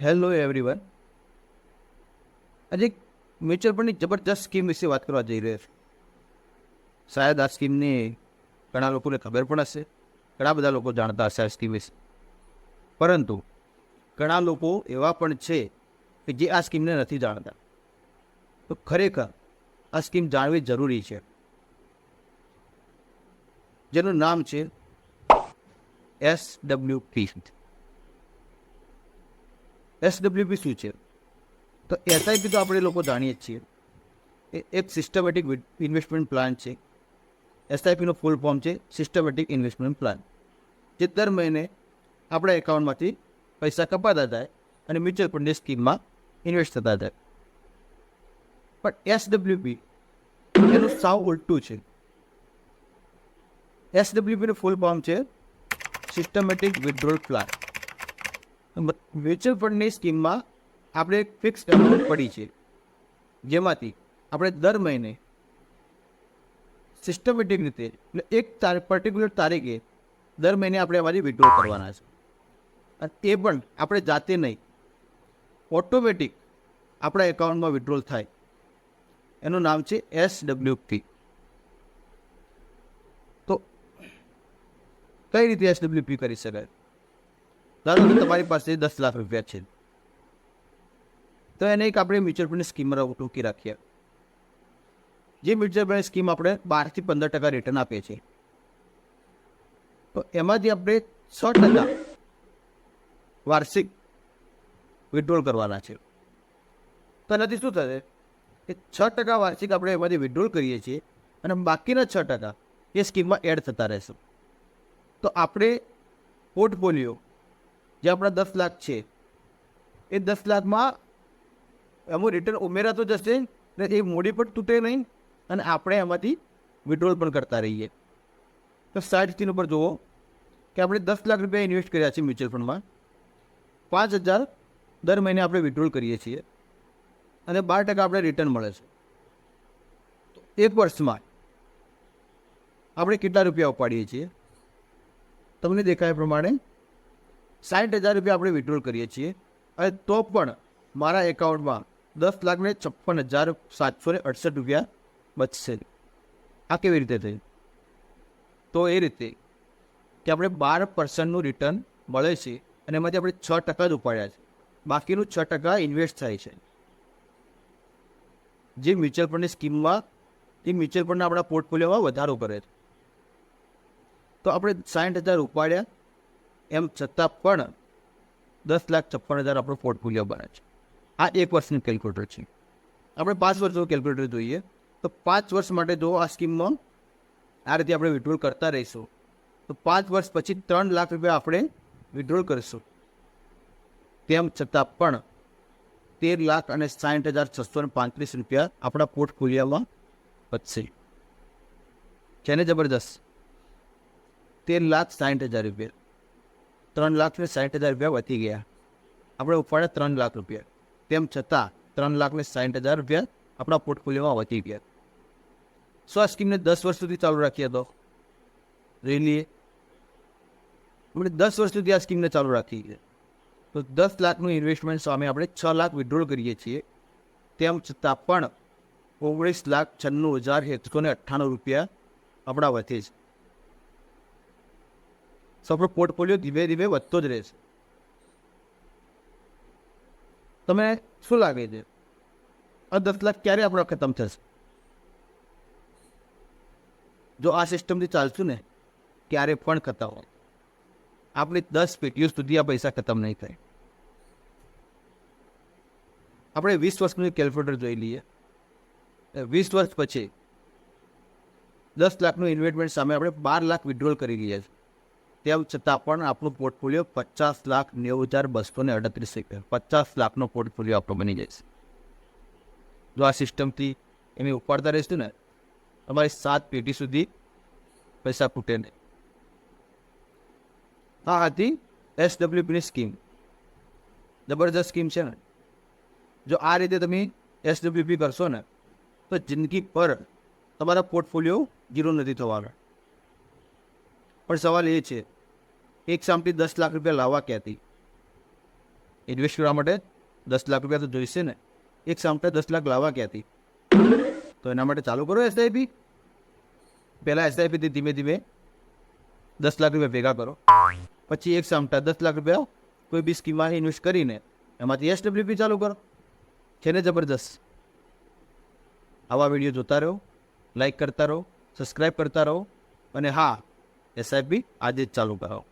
Hello everyone. આજે એક mutual ફંડની જબરદસ્ત સ્કીમ વિશે વાત કરવા જઈ રહ્યા છે. શાયદ આ સ્કીમની ઘણા લોકોને ખબર પણ હશે, ઘણા બધા લોકો જાણતા હશે આ સ્કીમ વિશે. પરંતુ ઘણા લોકો એવા પણ છે કે જે આ સ્કીમને નથી જાણતા. તો ખરેખર આ સ્કીમ જાણવી જરૂરી છે, જેનું નામ છે SWP. SWP શું છે? તો એસઆઈપી તો આપણે લોકો જાણીએ જ છીએ, એ એક સિસ્ટમેટિક ઇન્વેસ્ટમેન્ટ પ્લાન છે. એસઆઈપીનો ફૂલ ફોર્મ છે સિસ્ટમેટિક ઇન્વેસ્ટમેન્ટ પ્લાન, જે દર મહિને આપણા એકાઉન્ટમાંથી પૈસા કપાતા જાય અને મ્યુચ્યુઅલ ફંડની સ્કીમમાં ઇન્વેસ્ટ થતા જાય. પણ એસડબ્લ્યુપી એનું સાવ ઉલટું છે. એસડબ્લ્યુપીનું ફૂલ ફોર્મ છે સિસ્ટમેટિક વિથડ્રોલ પ્લાન. મ્યુચ્યુઅલ ફંડની સ્કીમમાં આપણે એક ફિક્સ એમાઉન્ટ પડી છે, જેમાંથી આપણે દર મહિને સિસ્ટમેટિક રીતે એટલે એક પર્ટિક્યુલર તારીખે દર મહિને આપણે એમાંથી વિથડ્રોલ કરવાના છે. અને તે પણ આપણે જાતે નહીં, ઓટોમેટિક આપણા એકાઉન્ટમાં વિથડ્રોલ થાય. એનું નામ છે SWP. તો કઈ રીતે SWP કરી શકાય? ધારો કે તમારી પાસે 10 લાખ રૂપિયા છે, તો એને એક આપણે મ્યુચ્યુઅલ ફંડની સ્કીમમાં ટૂંકી રાખીએ. જે મ્યુચ્યુઅલ ફંડ સ્કીમ આપણે 12 થી 15% રિટર્ન આપે છે, તો એમાંથી આપણે 6% વાર્ષિક વિથડ્રોલ કરવાના છે. તો એનાથી શું થશે કે 6% વાર્ષિક આપણે એમાંથી વિથડ્રોલ કરીએ છીએ અને બાકીના 6% એ સ્કીમમાં એડ થતા રહેશે. તો આપણે પોર્ટફોલિયો જે આપણા 10 લાખ છે, એ 10 લાખમાં એનું રિટર્ન ઉમેરાતો જશે ને એ મૂડી પણ તૂટે નહીં અને આપણે એમાંથી વિથડ્રોલ પણ કરતા રહીએ. તો સાઈડ સ્ક્રીન ઉપર જુઓ કે આપણે 10 લાખ રૂપિયા ઇન્વેસ્ટ કર્યા છે મ્યુચ્યુઅલ ફંડમાં, 5,000 દર મહિને આપણે વિથડ્રોલ કરીએ છીએ અને 12% આપણે રિટર્ન મળે છે. તો એક વર્ષમાં આપણે કેટલા રૂપિયા ઉપાડીએ છીએ? તમને દેખાય પ્રમાણે 60,000 રૂપિયા આપણે વિથડ્રોલ કરીએ છીએ, અને તો પણ મારા એકાઉન્ટમાં 10,56,768 રૂપિયા બચશે. આ કેવી રીતે થઈ? તો એ રીતે કે આપણે 12% રિટર્ન મળે છે અને એમાંથી આપણે 6% જ ઉપાડ્યા છે, બાકીનું 6% ઇન્વેસ્ટ થાય છે. જે મ્યુચ્યુઅલ ફંડની સ્કીમમાં એ મ્યુચ્યુઅલ ફંડના આપણા પોર્ટફોલિયોમાં વધારો કરે છે. તો આપણે 60,000 ઉપાડ્યા, એમ છતાં પણ 10,56,000 આપણો પોર્ટફોલિયો બને છે. આ એક વર્ષનું કેલ્ક્યુલેટર છે. આપણે 5 વર્ષનું કેલ્ક્યુલેટર જોઈએ તો 5 વર્ષ માટે જો આ સ્કીમમાં આ રીતે આપણે વિથડ્રોલ કરતા રહીશું, તો 5 વર્ષ પછી 3 લાખ રૂપિયા આપણે વિથડ્રોલ કરીશું. તેમ છતાં પણ 13,60,635 રૂપિયા આપણા પોર્ટફોલિયોમાં બચશે. છે ને જબરદસ્ત? 13,60,000 રૂપિયા, 3,60,000 રૂપિયા વધી ગયા. આપણે ઉપાડ્યા 3 લાખ રૂપિયા, તેમ છતાં 3,60,000 રૂપિયા આપણા પોર્ટફોલિયોમાં વધી ગયા. શું આ સ્કીમને 10 વર્ષ સુધી ચાલુ રાખીએ તો રેલીએ આપણે 10 વર્ષ સુધી આ સ્કીમને ચાલુ રાખીએ તો 10 લાખનું ઇન્વેસ્ટમેન્ટ સામે આપણે 6 લાખ વિથડ્રોલ કરીએ છીએ, તેમ છતાં પણ 19,96,198 રૂપિયા આપણા વધે છે. આપણો પોર્ટફોલિયો ધીમે ધીમે વધતો જ રહેશે. તમને શું લાગે છે આ 10 લાખ ક્યારે આપણા ખતમ થશે? જો આ સિસ્ટમથી ચાલશું ને, ક્યારે પણ ખતમ હોય. આપણી 10 પેઢીઓ સુધી આ પૈસા ખતમ નહીં થાય. આપણે 20 વર્ષનું કેલ્ક્યુલેટર જોઈ લઈએ. 20 વર્ષ પછી 10 લાખનું ઇન્વેસ્ટમેન્ટ સામે આપણે 12 લાખ વિથડ્રોલ કરી રહ્યા છીએ, તેમ છતાં પણ આપણો પોર્ટફોલિયો 50,90,238 રૂપિયા, 50 લાખનો પોર્ટફોલિયો આપણો બની જાય છે. જો આ સિસ્ટમથી એમ ઉપાડતા રહીશું ને, અમારી 7 પેઢી સુધી પૈસા ખૂટે નહીં. આ હતી SWPની સ્કીમ. જબરદસ્ત સ્કીમ છે ને? જો આ રીતે તમે SWP કરશો ને, તો જિંદગી પર તમારા પોર્ટફોલિયો ઝીરો નથી થવાનો. પણ સવાલ એ છે, એક સામથી 10 લાખ રૂપિયા લાવવા ક્યાંથી? ઇન્વેસ્ટ કરવા માટે 10 લાખ રૂપિયા તો જોઈશે ને. એક સામટે 10 લાખ લાવવા ક્યાંથી? તો એના માટે ચાલુ કરો એસઆઈપી. પહેલાં એસઆઈપીથી ધીમે ધીમે 10 લાખ રૂપિયા ભેગા કરો, પછી એક સામટા 10 લાખ રૂપિયા કોઈ બી સ્કીમમાં ઇન્વેસ્ટ કરીને એમાંથી એસડબ્લ્યુપી ચાલુ કરો. છે ને જબરદસ્ત? આવા વિડીયો જોતા રહો, લાઈક કરતા રહો, સબસ્ક્રાઈબ કરતા રહો, અને હા, એસઆઈપી આજે જ ચાલુ કરાવો.